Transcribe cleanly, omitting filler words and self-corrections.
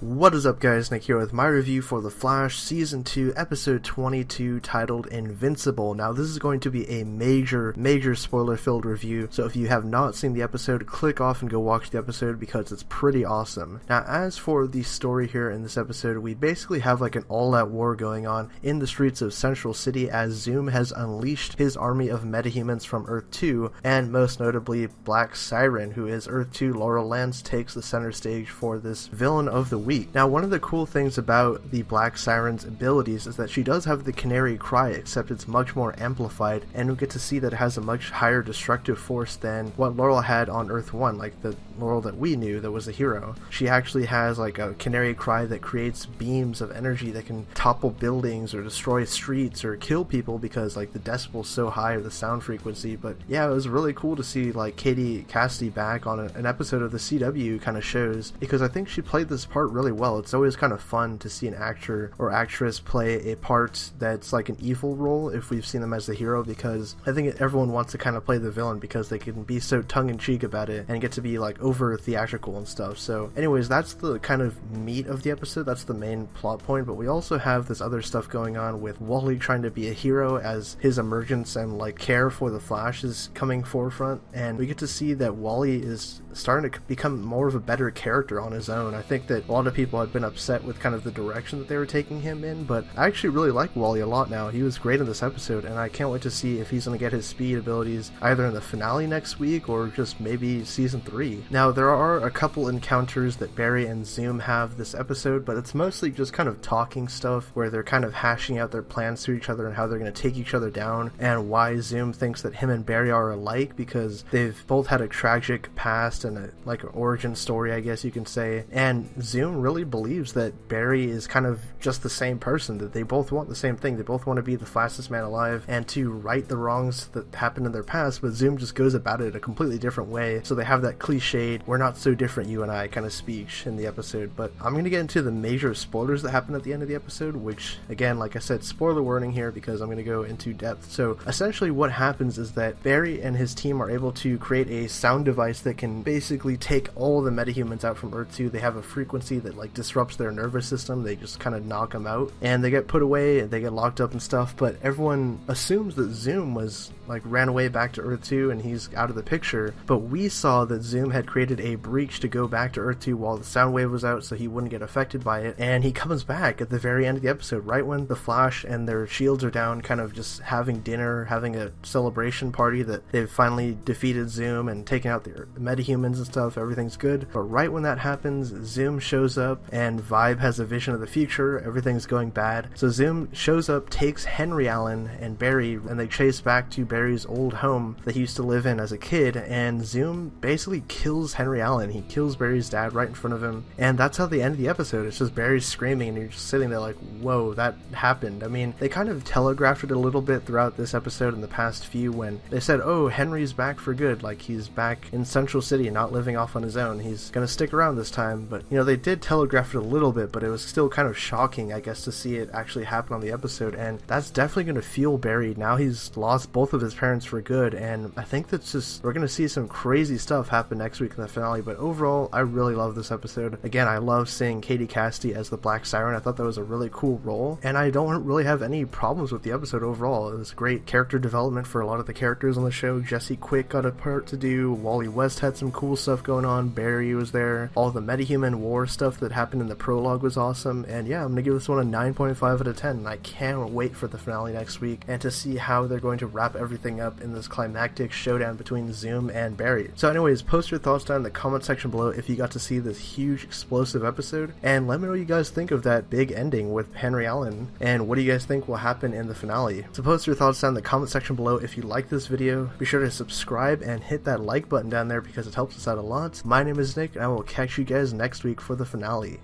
What is up guys, Nick here with my review for The Flash Season 2 Episode 22 titled Invincible. Now this is going to be a major spoiler filled review, so if you have not seen the episode, click off and go watch the episode because it's pretty awesome. Now as for the story here in this episode, we basically have like an all-out war going on in the streets of Central City as Zoom has unleashed his army of metahumans from Earth 2, and most notably Black Siren, who is Earth 2 Laurel Lance, takes the center stage for this villain of the week. Now one of the cool things about the Black Siren's abilities is that she does have the Canary cry, except it's much more amplified, and we get to see that it has a much higher destructive force than what Laurel had on Earth 1, like the Laurel that we knew that was a hero. She actually has like a Canary cry that creates beams of energy that can topple buildings or destroy streets or kill people because like the decibel's so high or the sound frequency. But yeah, it was really cool to see like Katie Cassidy back on an episode of the CW kind of shows, because I think she played this part really well. It's always kind of fun to see an actor or actress play a part that's like an evil role if we've seen them as the hero, because I think everyone wants to kind of play the villain because they can be so tongue-in-cheek about it and get to be like over theatrical and stuff. So anyways, that's the kind of meat of the episode, that's the main plot point. But we also have this other stuff going on with Wally trying to be a hero as his emergence and like care for the Flash is coming forefront, and we get to see that Wally is starting to become more of a better character on his own. I think that a lot of people had been upset with kind of the direction that they were taking him in, but I actually really like Wally a lot now. He was great in this episode, and I can't wait to see if he's going to get his speed abilities either in the finale next week or just maybe season 3. Now there are a couple encounters that Barry and Zoom have this episode, but it's mostly just kind of talking stuff where they're kind of hashing out their plans to each other and how they're going to take each other down, and why Zoom thinks that him and Barry are alike because they've both had a tragic past and like an origin story, I guess you can say, and Zoom really believes that Barry is kind of just the same person, that they both want the same thing. They both want to be the fastest man alive and to right the wrongs that happened in their past, but Zoom just goes about it a completely different way. So they have that cliched "we're not so different, you and I" kind of speech in the episode. But I'm going to get into the major spoilers that happen at the end of the episode, which again, like I said, spoiler warning here because I'm going to go into depth. So essentially what happens is that Barry and his team are able to create a sound device that can basically take all the metahumans out from Earth 2. They have a frequency that like disrupts their nervous system. They just kind of knock them out and they get put away and they get locked up and stuff, but everyone assumes that Zoom was like ran away back to Earth 2 and he's out of the picture. But we saw that Zoom had created a breach to go back to Earth 2 while the sound wave was out so he wouldn't get affected by it, and he comes back at the very end of the episode, right when the Flash and their shields are down, kind of just having dinner, having a celebration party that they've finally defeated Zoom and taken out the metahumans and stuff. Everything's good. But right when that happens, Zoom shows up and Vibe has a vision of the future. Everything's going bad. So Zoom shows up, takes Henry Allen and Barry, and they chase back to Barry's old home that he used to live in as a kid, and Zoom basically kills Henry Allen. He kills Barry's dad right in front of him, and that's how the end of the episode. It's just Barry screaming and you're just sitting there like, whoa, that happened. I mean, they kind of telegraphed it a little bit throughout this episode in the past few when they said, oh, Henry's back for good, like he's back in Central City, not living off on his own. He's gonna stick around this time. But you know, they did telegraph it a little bit, but it was still kind of shocking, I guess, to see it actually happen on the episode, and that's definitely gonna fuel Barry. Now he's lost both of his parents for good, and I think that's just, we're gonna see some crazy stuff happen next week in the finale. But overall, I really love this episode. Again, I love seeing Katie Cassidy as the Black Siren. I thought that was a really cool role, and I don't really have any problems with the episode overall. It was great character development for a lot of the characters on the show. Jesse Quick got a part to do, Wally West had some cool stuff going on, Barry was there, all the metahuman war stuff that happened in the prologue was awesome, and yeah, I'm gonna give this one a 9.5 out of 10. I can't wait for the finale next week and to see how they're going to wrap everything up in this climactic showdown between Zoom and Barry. So anyways, post your thoughts down in the comment section below if you got to see this huge explosive episode, and let me know what you guys think of that big ending with Henry Allen, and what do you guys think will happen in the finale. So post your thoughts down in the comment section below. If you like this video, be sure to subscribe and hit that like button down there because it helps us out a lot. My name is Nick, and I will catch you guys next week for the finale.